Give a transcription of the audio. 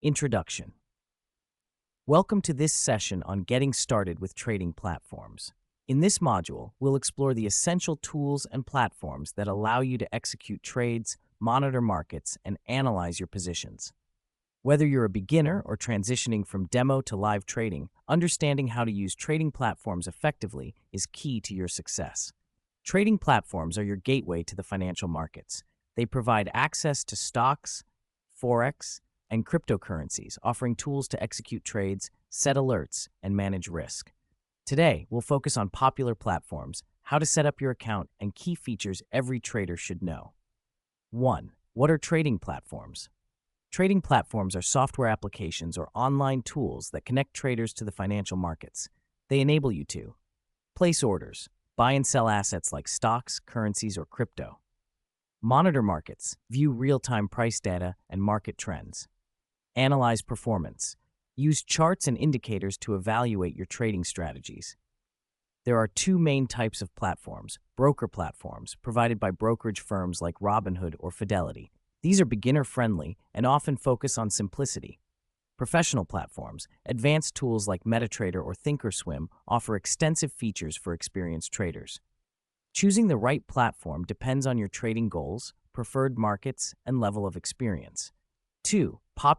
Introduction. Welcome to this session on getting started with trading platforms. In this module, we'll explore the essential tools and platforms that allow you to execute trades, monitor markets, and analyze your positions. Whether you're a beginner or transitioning from demo to live trading, understanding how to use trading platforms effectively is key to your success. Trading platforms are your gateway to the financial markets. They provide access to stocks, Forex, and cryptocurrencies, offering tools to execute trades, set alerts, and manage risk. Today, we'll focus on popular platforms, how to set up your account, and key features every trader should know. 1. What are trading platforms? Trading platforms are software applications or online tools that connect traders to the financial markets. They enable you to place orders, buy and sell assets like stocks, currencies, or crypto. Monitor markets, view real-time price data and market trends. Analyze performance. Use charts and indicators to evaluate your trading strategies. There are two main types of platforms: broker platforms, provided by brokerage firms like Robinhood or Fidelity. These are beginner-friendly and often focus on simplicity. Professional platforms, advanced tools like MetaTrader or thinkorswim, offer extensive features for experienced traders. Choosing the right platform depends on your trading goals, preferred markets, and level of experience. 2.